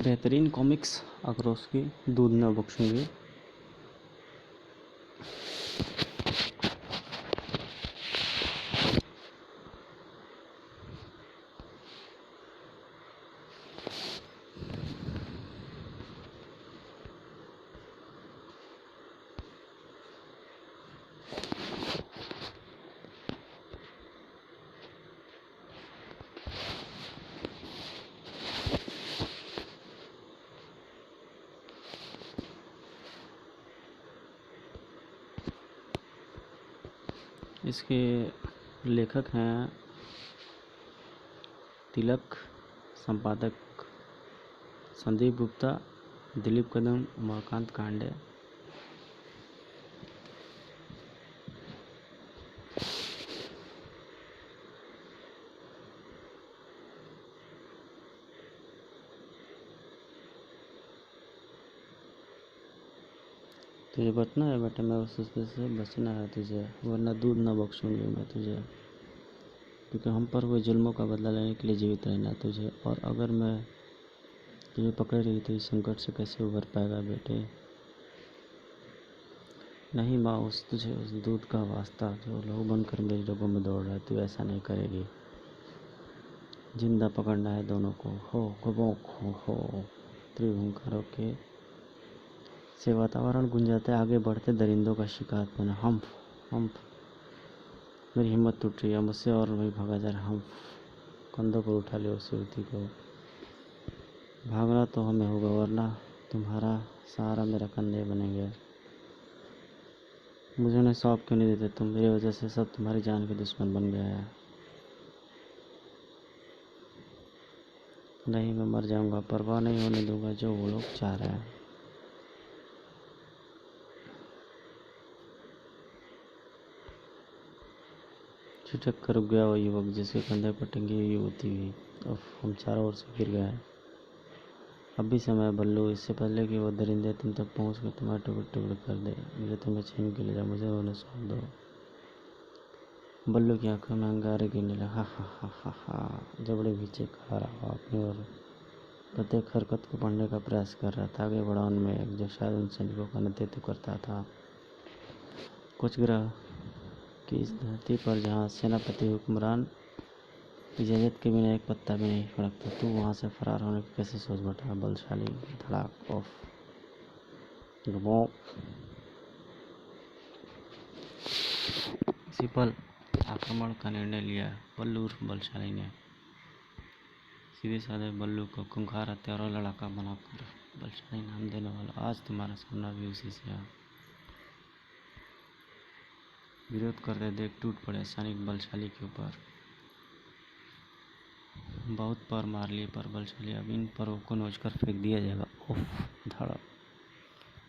बेहतरीन कॉमिक्स आक्रोश की दूध न बख्शूंगी। इसके लेखक हैं तिलक, संपादक संदीप गुप्ता, दिलीप कदम, उमाकांत कांडे। तुझे बचना है बेटा, मैं उस से बचना है तुझे, वरना दूध ना बख्शूंगी मैं तुझे, क्योंकि हम पर हुए जुल्मों का बदला लेने के लिए जीवित रहना है तुझे। और अगर मैं तुझे पकड़ रही तो इस संकट से कैसे उभर पाएगा बेटे। नहीं माँ, तुझे उस दूध का वास्ता जो लहू बनकर मेरी रगों में दौड़ रहा है, तू ऐसा नहीं करेगी। जिंदा पकड़ना है दोनों को। हो गबोक हो त्रिभुंकारों के से वातावरण गुंजाते आगे बढ़ते दरिंदों का शिकार बना। हम मेरी हिम्मत टूट रही है मुझसे और नहीं भागा जा रहा। हम कंधों पर उठा ले उस युवती को। भागना तो हमें होगा, वरना तुम्हारा सहारा मेरा कंधे बनेंगे। मुझे उन्हें सौंप क्यों नहीं देते तुम? मेरी वजह से सब तुम्हारी जान के दुश्मन बन गया है। नहीं, मैं मर जाऊंगा, परवाह नहीं होने दूंगा जो वो लोग चाह रहे हैं। छिटक कर रुक गया वो युवक जिसके कंधे पर टंगी हुई युवती भी। हम चारों ओर से गिर गए। अब भी समय है बल्लू, इससे पहले कि वो दरिंदे तुम तक पहुंच कर तुम्हारे टुकड़े टुकड़े कर दे। मुझे तुम्हें छीन के ले जा, मुझे उन्हें सौंप दो। बल्लू की आंखों में अंगारे गिरने लगा। हा जबड़े पीछे खड़ा रहा अपनी ओर प्रत्येक हरकत को पढ़ने का प्रयास कर रहा था। आगे बढ़ा उनमें एक जो शायद उन सैनिकों का नेतृत्व करता था। कुछ ग्रह की इस धरती पर जहाँ सेनापति हुक्मरान इजाज़त के बिना एक पत्ता भी नहीं फड़कता, तू वहाँ से फरार होने की कैसे सोच बैठा बलशाली। धड़ाक ऑफ इसी पल आक्रमण का निर्णय लिया बल्लू उर्फ बलशाली ने। सीधे साधे बल्लू को खूंखार हत्यारा और लड़ाका बनाकर बलशाली नाम देने वाला आज तुम्हारा सामना भी उसी से है। विरोध करते देख टूट पड़े सैनिक बलशाली के ऊपर। बहुत पर मार लिए पर बलशाली, अब इन परों को नोचकर फेंक दिया जाएगा। उफ धड़क।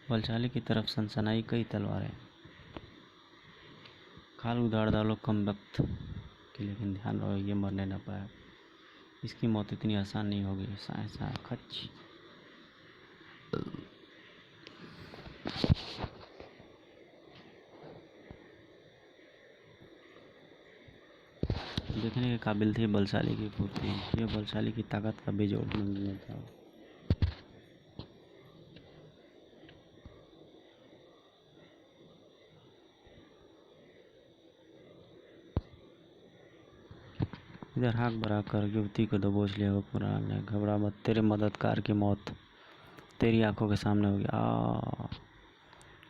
बलशाली की तरफ सनसनाई कई तलवारें। खाल उधार डालो कम वक्त की, लेकिन ध्यान रहो ये मरने न पाए। इसकी मौत इतनी आसान नहीं होगी। साए साए खच। देखने के काबिल थी बलशाली की फुर्ती। यह बलशाली की ताकत का बेजोड़ नमूना था। इधर हाक भराकर युवती को दबोच लिया हुक्मरान ने। घबरा मत, तेरे मददगार की मौत तेरी आंखों के सामने होगी।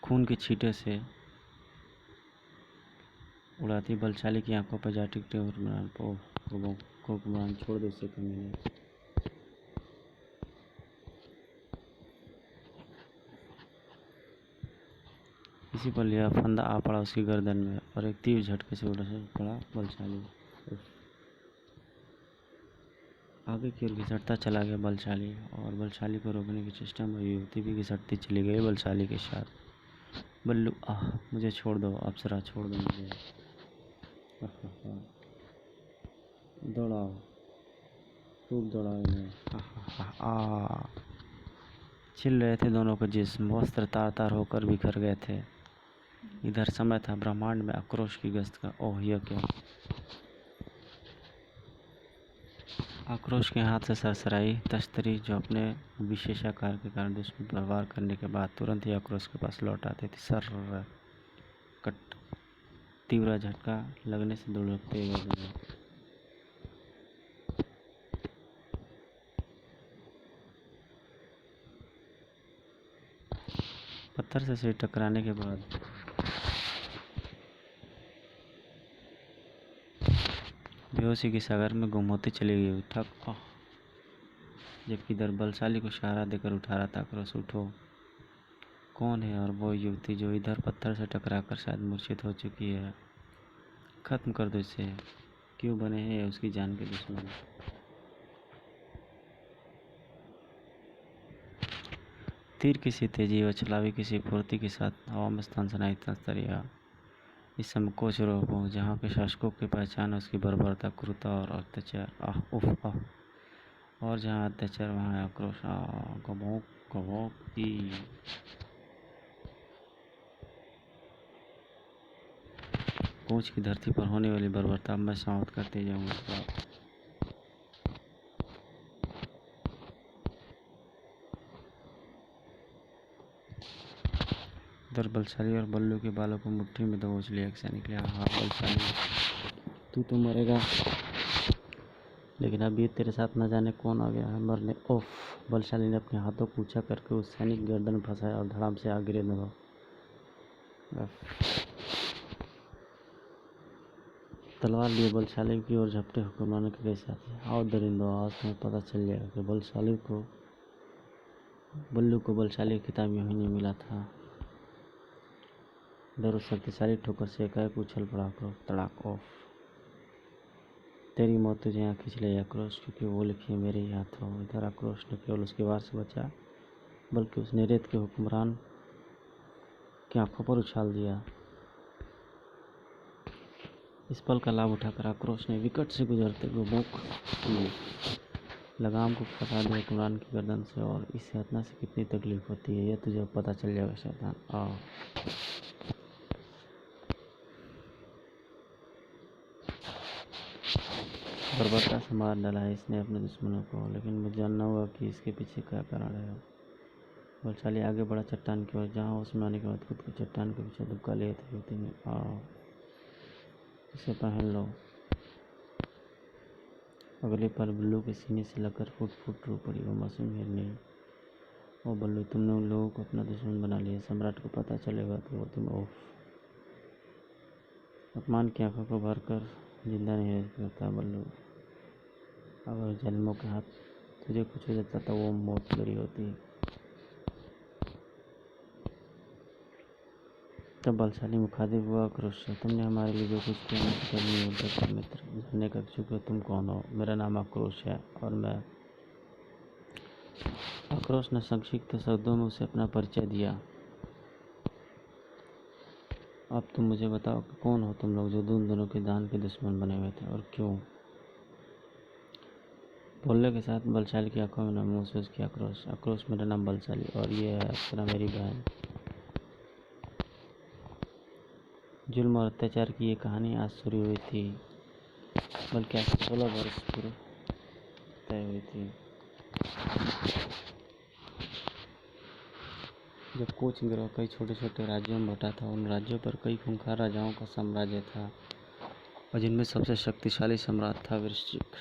खून के छींटे से उड़ाती बलशाली की आंखों पर जा टिकटे हुक्मरान को। हुक्मरान छोड़ दे उसे कमीने। इसी पर यह फंदा आ पड़ा उसकी गर्दन में और एक तीव्र झटके से उड़ पड़ा बलशाली। आगे की ओर घिसटता चला गया बलशाली, और बलशाली को रोकने की चेष्टा में युवती भी घिसटती चली गई बलशाली के साथ। बल्लू मुझे छोड़ दो अप्सरा, छोड़ दो मुझे। दौड़ाओ, खूब दौड़ाओ इन्हें। छिल रहे थे दोनों के जिस्म, वस्त्र तार तार होकर बिखर गए थे। इधर समय था ब्रह्मांड में आक्रोश की गश्त का। ओह यह क्या। आक्रोश के हाथ से सरसराई तश्तरी जो अपने विशेष आकार के कारण दुश्मन पर वार करने के बाद तुरंत ही आक्रोश के पास लौट आती थी। सर कट तीव्र झटका लगने से दुलकते हुए पत्थर से सिर टकराने के बाद बेहोशी की सागर में गुम होती चली गई। ठक जबकि इधर बलशाली को सहारा देकर उठा रहा था आक्रोश। उठो, कौन है? और वो युवती जो इधर पत्थर से टकराकर शायद मूर्छित हो चुकी है, खत्म कर दो इसे। क्यों बने हैं उसकी जान के दुश्मन? तीर किसी तेजी व छलावी किसी फुर्ती के साथ हवा में सनसनाई तस्तरिया इस संकोच रूपों जहाँ के शासकों की पहचान उसकी बर्बरता, क्रूरता और अत्याचार। आह उफ आह। और जहाँ अत्याचार वहाँ आक्रोश। गबोक गबोक की कोच की धरती पर होने वाली बर्बरता मैं समाप्त करते जाऊँगा। उधर बलशाली और बल्लू के बालों को मुट्ठी में दबोच लिया एक सैनिक ने। हाँ बलशाली, तू तो मरेगा, लेकिन अभी तेरे साथ न जाने कौन आ गया है मरने। ओफ! बलशाली ने अपने हाथों को ऊंचा करके उस सैनिक की गर्दन फंसाया और धड़ाम से आग गिरे दबा। तलवार लिए बलशाली की ओर झपटे हुक्मरानों के कई साथी। आओ दरिंदों, आज तुम्हें पता चल जाएगा कि बल्लू को बलशाली का खिताब यूं ही नहीं मिला था। डर उस शक्तिशाली ठोकर से एकाएक उछल पड़ा। तड़ाक! ऑफ! तेरी मौत तुझे यहाँ खींच ले आक्रोश, क्योंकि वो लिखी है मेरे ही हाथों। इधर आक्रोश न केवल उसके वार से बचा, बल्कि उसने रेत के हुक्मरान की आंखों पर उछाल दिया। इस पल का लाभ उठाकर आक्रोश ने विकट से गुजरते हुए मुख की लगाम को कटा दिया हुक्मरान की गर्दन से। और इस यातना से कितनी तकलीफ होती है, यह तुझे अब पता चल जाएगा शैतान। आ बर्बरता से मार डाला है इसने अपने दुश्मनों को, लेकिन मुझे जानना होगा कि इसके पीछे क्या कारण है। बलशाली आगे बढ़ा चट्टान की ओर, जहाँ उसमें आने के बाद खुद को चट्टान के पीछे दुबका लिया था युवती ने। आओ इसे पहन लो। अगले पल बल्लू के सीने से लगकर फुट फुट रो पड़ी वो मासूम हिरनी। ओ बल्लू, तुमने उन लोगों को अपना दुश्मन बना लिया। सम्राट को पता चलेगा तो वो तुम ओफ! अपमान की आंखों को भरकर जिंदा नहीं रह सकता बल्लू। अगर जन्मों के हाथ तुझे कुछ हो जाता तो वो मौत बुरी होती। तब बलशाली मुखातिब हुआ आक्रोश से। तुमने हमारे लिए जो कुछ किया मुझे कभी नहीं भूल सकता मित्र। जानने का इच्छुक हो तुम कौन हो? मेरा नाम आक्रोश है और मैं। आक्रोश ने संक्षिप्त शब्दों में उसे अपना परिचय दिया। अब तुम मुझे बताओ कि कौन हो तुम लोग जो उन दोनों के दान के दुश्मन बने हुए थे, और क्यों? बोलने के साथ बलशाली की आंखों में नमी महसूस किया आक्रोश। आक्रोश, मेरा नाम बलशाली और ये है अप्सरा मेरी बहन। जुल्म और अत्याचार की ये कहानी आज शुरू हुई थी, बल्कि आज 16 वर्ष पूर्व तय हुई थी, जब कोच गिरोह कई छोटे छोटे राज्यों में बटा था। उन राज्यों पर कई खूंखार राजाओं का साम्राज्य था और जिनमें सबसे शक्तिशाली सम्राट था वृश्चिक।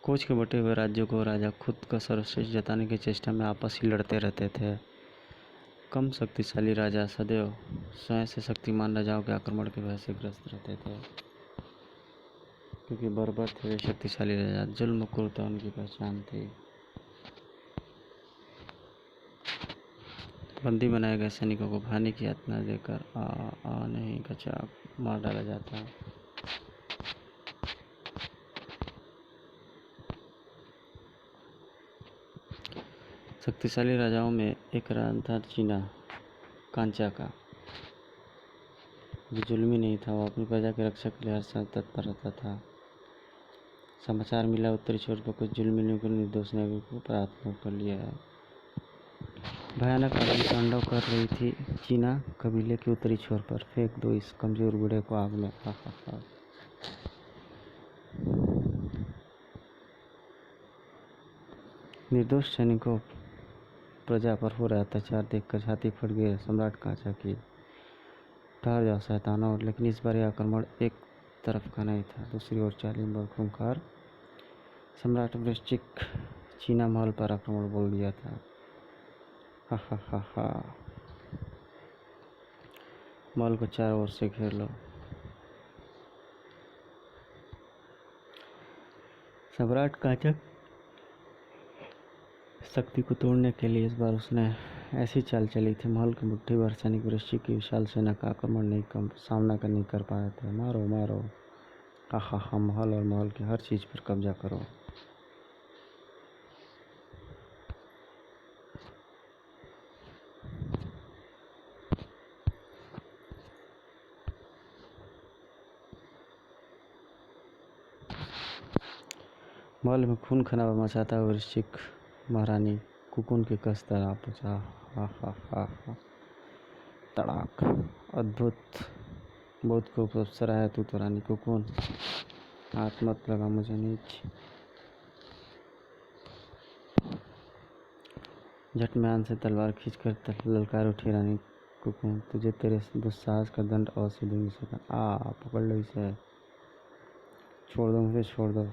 कोच के बटे हुए राज्यों को राजा खुद का सर्वश्रेष्ठ जताने की चेष्टा में आपस ही लड़ते रहते थे। कम शक्तिशाली राजा सदैव स्वयं से शक्तिमान राजाओं के आक्रमण के भय से ग्रस्त रहते थे, क्योंकि बर्बर थे वे शक्तिशाली राजा। जुल्म क्रूरता उनकी पहचान थी। बंदी बनाए गए सैनिकों को भाने की यातना देकर नहीं कचाक मार डाला जाता। शक्तिशाली राजाओं में एक राजा था चीना कांचा का, जो जुल्मी नहीं था। वो अपनी प्रजा के रक्षा के लिए हर समय तत्पर रहता था। समाचार मिला उत्तरी छोर पर कुछ जुल्मी निर्दोष नागरिकों पर आत्महत्या कर लिया है। भयानक आग तांडव कर रही थी चीना कबीले के उत्तरी छोर पर। फेंक दो इस कमजोर बूढ़े को आग में। हा हा हा। निर्दोष सैनिकों प्रजा पर हो रहा अत्याचार देखकर छाती फट गई सम्राट कांचा की। ठहर जाओ शैतानों। लेकिन इस बार यह आक्रमण एक तरफ का नहीं था। दूसरी ओर जालिम और खूंखार सम्राट वृश्चिक चीना महल पर आक्रमण बोल दिया था। हा हा हा हा। महल को चारों ओर से घेर लो। सम्राट कांचा शक्ति को तोड़ने के लिए इस बार उसने ऐसी चाल चली थी। महल की मुट्ठी भर सैनिक वृश्चिक की विशाल सेना का आक्रमण नहीं सामना नहीं कर पाए थे। मारो मारो। हा हा हा। महल और महल की हर चीज पर कब्जा करो। महल में खून खराबा मचाता हुआ वृश्चिक महारानी कुकुन के कस तरह पूछा। हा हा हा हा। तड़ाक। अद्भुत। बहुत खूब अप्सरा है तू तो रानी कुकुन। हाथ मत लगा मुझे नीच। झट म्यान से तलवार खींचकर ललकार उठी रानी कुकुन। तुझे तेरे दुस्साहस का दंड अवश्य दूंगी शैतान। पकड़ लो इसे। छोड़ दो मुझे, छोड़ दो।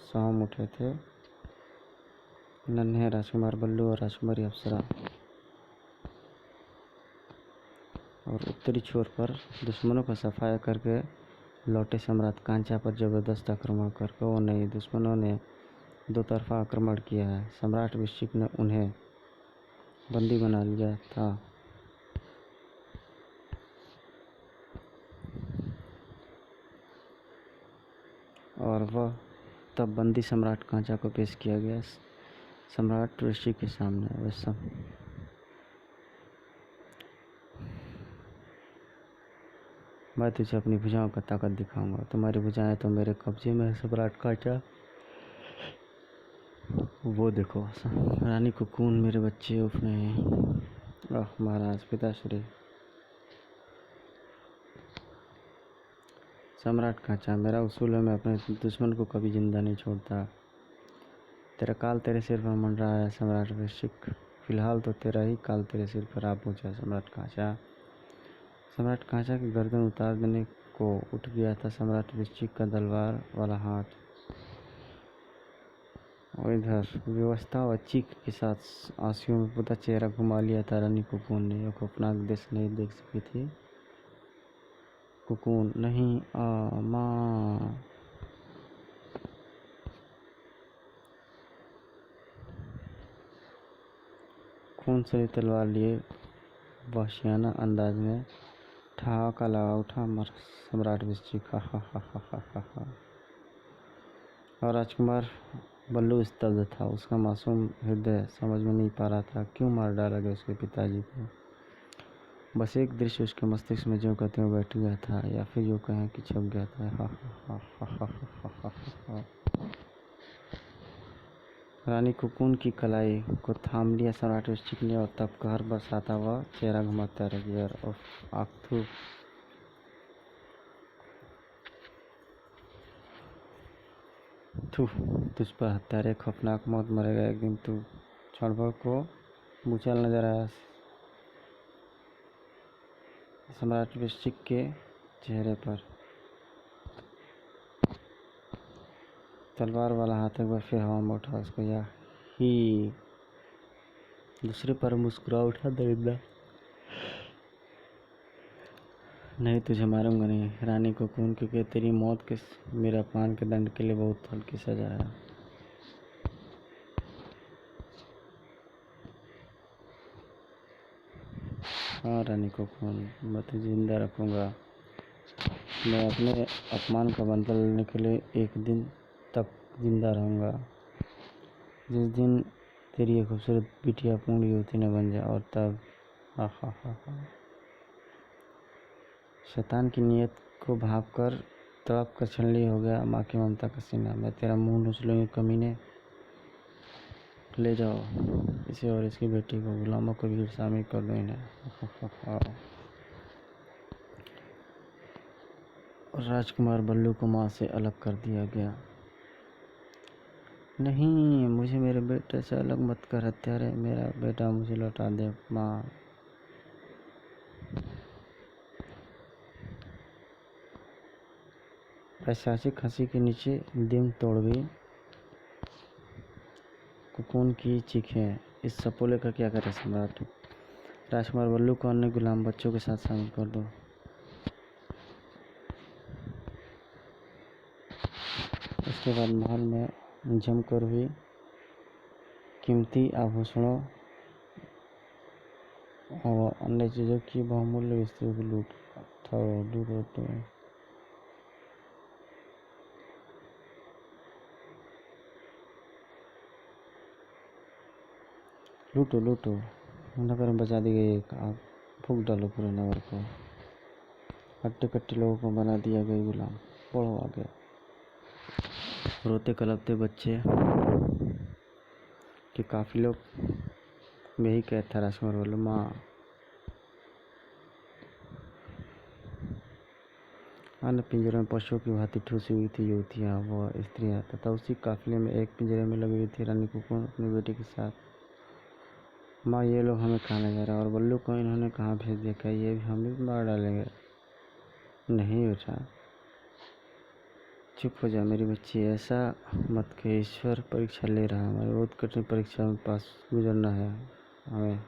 साम उठे थे नन्हे राजकुमार बल्लू और राजकुमारी अप्सरा और उत्तरी छोर पर दुश्मनों का सफाया करके लौटे सम्राट कांचा पर जबरदस्त आक्रमण करके वो नहीं, दुश्मनों ने दो तरफा आक्रमण किया है। सम्राट वृश्चिक ने उन्हें बंदी बना लिया था और वह तब बंदी सम्राट कांचा को पेश किया गया सम्राट वृश्चिक के सामने। मैं तुझे अपनी भुजाओं का ताकत दिखाऊंगा। तुम्हारी भुजाएं तो मेरे कब्जे में है सम्राट कांचा। वो देखो रानी कुकुन मेरे बच्चे। उफ नहीं। महाराज पिताश्री। सम्राट कांचा मेरा उसूल है, मैं अपने दुश्मन को कभी जिंदा नहीं छोड़ता। तेरा काल तेरे सिर पर मंडरा है सम्राट वृश्चिक। फिलहाल तो तेरा ही काल तेरे सिर पर आ पहुंचा सम्राट कांचा। सम्राट कांचा की गर्दन उतार देने को उठ गया था सम्राट वृश्चिक का तलवार वाला हाथ। और इधर व्यवस्था और चीख के साथ आंसुओं में पूरा चेहरा घुमा लिया था रानी कुकुन ने। यह खौफनाक दृश्य नहीं देख सकी थी कुकुन। नहीं माँ। खून से तलवार लिए वहशियाना अंदाज में ठहाका लगा उठा सम्राट वृश्चिक। हा हा हा हा हा हा। और राजकुमार बल्लू स्तब्ध था। उसका मासूम हृदय समझ में नहीं पा रहा था क्यों मार डाला गया उसके पिताजी को। बस एक दृश्य उसके मस्तिष्क में ज्यों कहते हुए बैठ गया था, या फिर यूँ कहें कि छप गया था। हा हा हा हा हा हा हा। रानी कुकुन की कलाई को थाम लिया सम्राट वृश्चिक ने और तब कहर बरसाता हुआ चेहरा घुमाता रह गया और आंखों तुझ पर हत्यारे खौफनाक मौत मरेगा एक दिन तू। क्षण भर को भूचाल नजर आया सम्राट वृश्चिक के चेहरे पर। तलवार वाला हाथ एक बार फिर हवा में उठा उसको या ही दूसरे पर मुस्कुरा उठा दरिंदा। नहीं तुझे मारूंगा नहीं रानी कुकुन, क्योंकि तेरी मौत के मेरे अपमान के दंड के लिए बहुत हल्की सजा है। हाँ रानी कुकुन, मैं तुझे जिंदा रखूंगा। मैं अपने अपमान का बदला लेने के लिए एक दिन तक जिंदा रहूंगा, जिस दिन तेरी ये खूबसूरत बिटिया पूर्ण युवती न बन जाए। और तब हा हा हा हा। शैतान की नीयत को भाप कर तड़प कर छलनी हो गया माँ की ममता का सीना। मैं तेरा मुंह नूच लूंगी कमीने। ले जाओ इसे और इसकी बेटी को, गुलामों की भीड़ शामिल कर दो इन्हें। राजकुमार बल्लू को माँ से अलग कर दिया गया। नहीं, मुझे मेरे बेटे से अलग मत कर हत्यारे, मेरा बेटा मुझे लौटा दे माँ। ऐतिहासिक हंसी के नीचे दिम तोड़ गई। कुकुन की चीखें, इस सपोले का क्या करे सम्राट। राजकुमार बल्लू को अन्य गुलाम बच्चों के साथ शामिल कर दो। उसके बाद महल में जमकर हुई। कीमती आभूषणों और अन्य चीज़ों की बहुमूल्य वस्तुओं की लूटो। नगर में बचा दी गई एक आग, फूंक डालो पूरे नगर को। हट्टे कट्टे लोगों को बना दिया गया गुलाम। पढ़ो आगे। रोते कलपते बच्चे के काफिलों में ही कैद था राजकुमार बल्लू। माँ अन्य पिंजरों में पशुओं की भांति ठूसी हुई थी युवतियाँ व स्त्रियाँ, तथा उसी काफिले में एक पिंजरे में लगी हुई थी रानी कुकुन अपनी बेटी के साथ। माँ, ये लोग हमें कहाँ ले जा रहे हैं और बल्लू को इन्होंने कहाँ भेज दिया? क्या ये भी हमें भी मार डालेंगे? नहीं बेटा, चुप हो जा मेरी बच्ची, ऐसा मत कह। ईश्वर परीक्षा ले रहा है, हमारी बहुत कठिन परीक्षा में पास गुजरना है हमें।